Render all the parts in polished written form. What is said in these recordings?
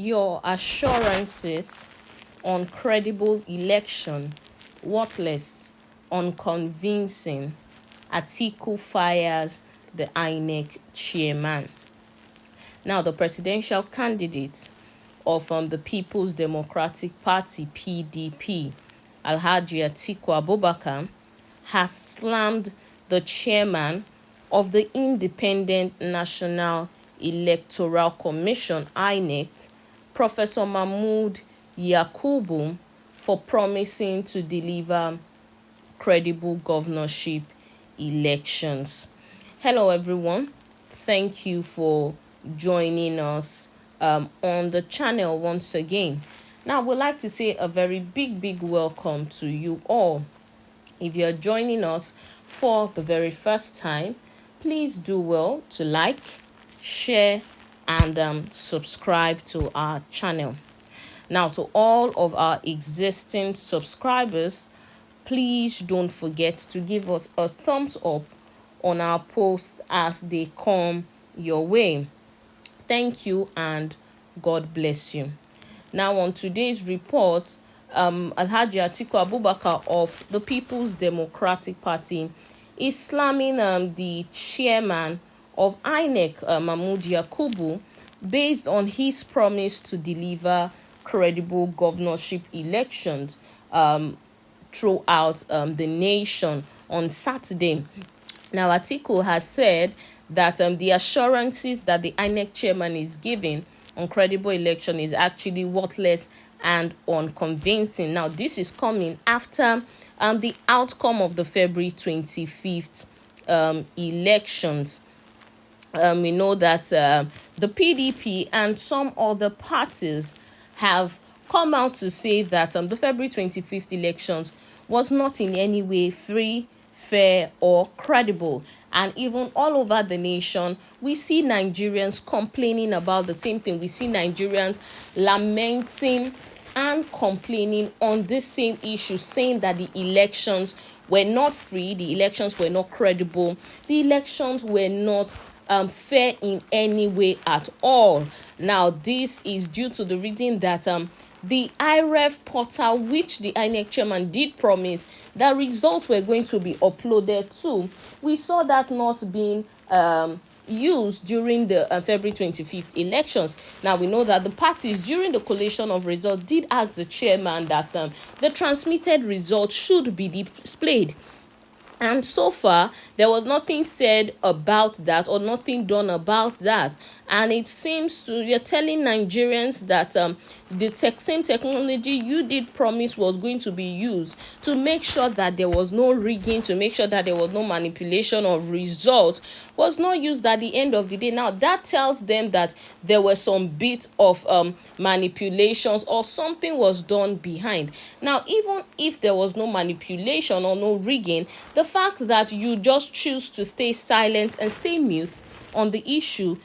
Your assurances on credible election, worthless, unconvincing. Atiku fires the Inec chairman. Now, the presidential candidate of the People's Democratic Party, PDP, Alhaji Atiku Abubakar, has slammed the chairman of the Independent National Electoral Commission, INEC, Professor Mahmood Yakubu, for promising to deliver credible governorship elections. Hello, everyone. Thank you for joining us on the channel once again. Now, we'd like to say a very big welcome to you all. If you're joining us for the very first time, please do well to like, share, and subscribe to our channel. Now, to all of our existing subscribers, please don't forget to give us a thumbs up on our posts as they come your way. Thank you and God bless you. Now, on today's report, Alhaji Atiku Abubakar of the People's Democratic Party is slamming the chairman of INEC, Mahmood Yakubu, based on his promise to deliver credible governorship elections throughout the nation on Saturday. Now, Atiku has said that the assurances that the INEC chairman is giving on credible election is actually worthless and unconvincing. Now, this is coming after the outcome of the February 25th elections. We know that the PDP and some other parties have come out to say that the February 25th elections was not in any way free, fair, or credible. And even all over the nation, we see Nigerians complaining about the same thing. We see Nigerians lamenting and complaining on this same issue, saying that the elections were not free, the elections were not credible, the elections were not fair in any way at all. Now, this is due to the reason that the IREF portal, which the INEC chairman did promise that results were going to be uploaded to, we saw that not being used during the February 25th elections. Now, we know that the parties during the collation of results did ask the chairman that the transmitted results should be displayed. And so far, there was nothing said about that or nothing done about that. And it seems you're telling Nigerians that the same technology you did promise was going to be used to make sure that there was no rigging, to make sure that there was no manipulation of results, was not used at the end of the day. Now, that tells them that there were some bit of manipulations or something was done behind. Now, even if there was no manipulation or no rigging, the fact that you just choose to stay silent and stay mute on the issue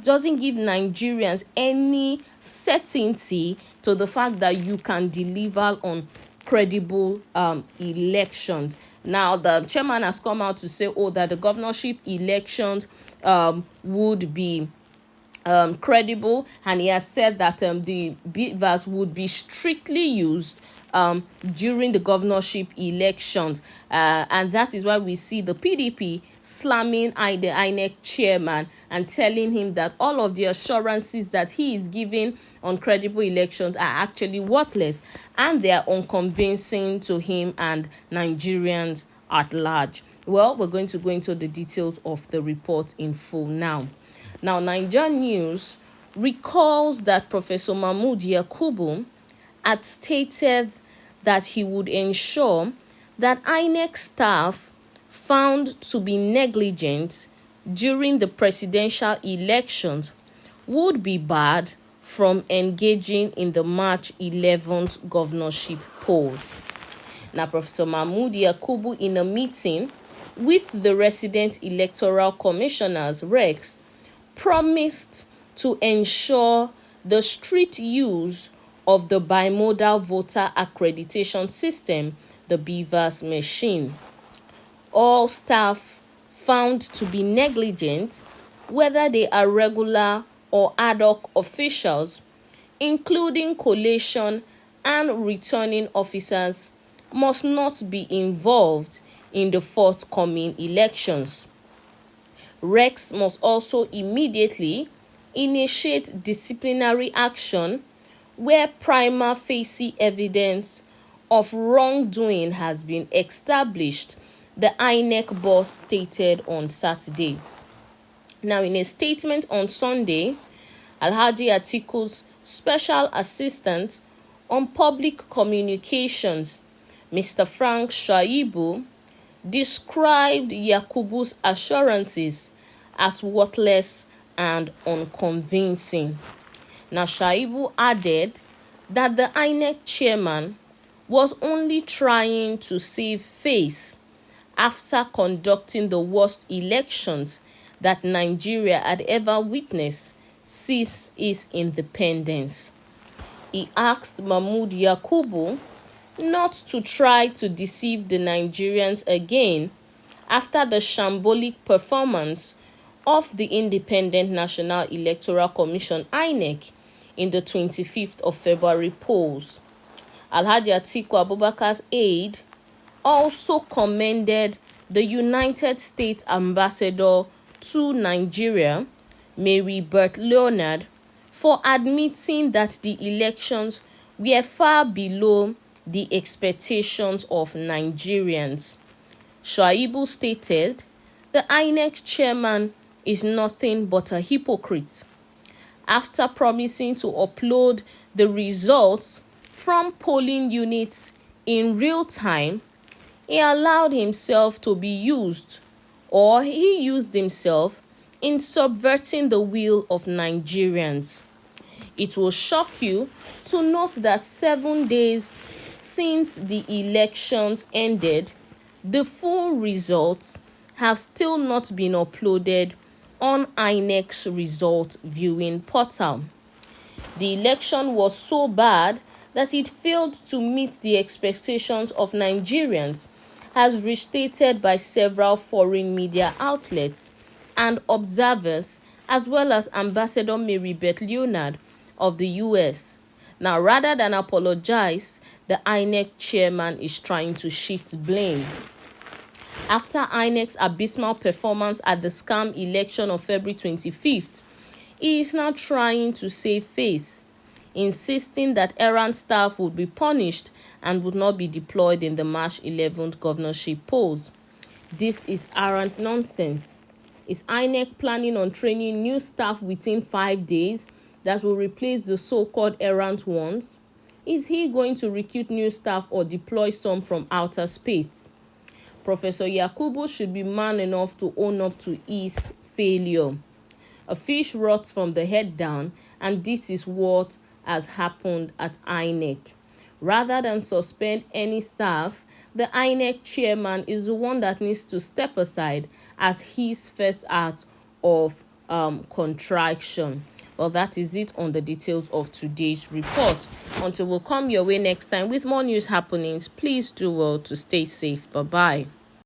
doesn't give Nigerians any certainty to the fact that you can deliver on credible elections. Now, the chairman has come out to say, that the governorship elections would be credible, and he has said that the beavers would be strictly used during the governorship elections, and that is why we see the PDP slamming the INEC chairman and telling him that all of the assurances that he is giving on credible elections are actually worthless and they are unconvincing to him and Nigerians at large. Well, we're going to go into the details of the report in full now. Now, Niger News recalls that Professor Mahmood Yakubu had stated that he would ensure that INEC staff found to be negligent during the presidential elections would be barred from engaging in the March 11th governorship polls. Now, Professor Mahmood Yakubu, in a meeting with the resident electoral commissioners, RECs, promised to ensure the strict use of the bimodal voter accreditation system, the BVAS machine. All staff found to be negligent, whether they are regular or ad hoc officials, including collation and returning officers, must not be involved in the forthcoming elections. Rex must also immediately initiate disciplinary action where prima facie evidence of wrongdoing has been established, the INEC boss stated on Saturday. Now, in a statement on Sunday, Alhaji Atiku's special assistant on public communications, Mr. Frank Shaibu, described Yakubu's assurances as worthless and unconvincing. Now, Shaibu added that the INEC chairman was only trying to save face after conducting the worst elections that Nigeria had ever witnessed since its independence. He asked Mahmood Yakubu not to try to deceive the Nigerians again after the shambolic performance of the Independent National Electoral Commission (INEC) in the 25th of February polls. Alhaji Atiku Abubakar's aide also commended the United States ambassador to Nigeria, Mary Beth Leonard, for admitting that the elections were far below the expectations of Nigerians. Shaibu stated the INEC chairman is nothing but a hypocrite. After promising to upload the results from polling units in real time, he allowed himself to be used, or he used himself in subverting the will of Nigerians. It will shock you to note that 7 days since the elections ended, the full results have still not been uploaded on INEC's result viewing portal. The election was so bad that it failed to meet the expectations of Nigerians, as restated by several foreign media outlets and observers, as well as Ambassador Mary Beth Leonard of the US. Now, rather than apologize, the INEC chairman is trying to shift blame. After INEC's abysmal performance at the scam election of February 25th, he is now trying to save face, insisting that errant staff would be punished and would not be deployed in the March 11th governorship polls. This is arrant nonsense. Is INEC planning on training new staff within 5 days that will replace the so-called errant ones? Is he going to recruit new staff or deploy some from outer space? Professor Yakubu should be man enough to own up to his failure. A fish rots from the head down, and this is what has happened at INEC. Rather than suspend any staff, the INEC chairman is the one that needs to step aside as his first act of contrition. Well, that is it on the details of today's report. Until we'll come your way next time with more news happenings, please do well to stay safe. Bye-bye.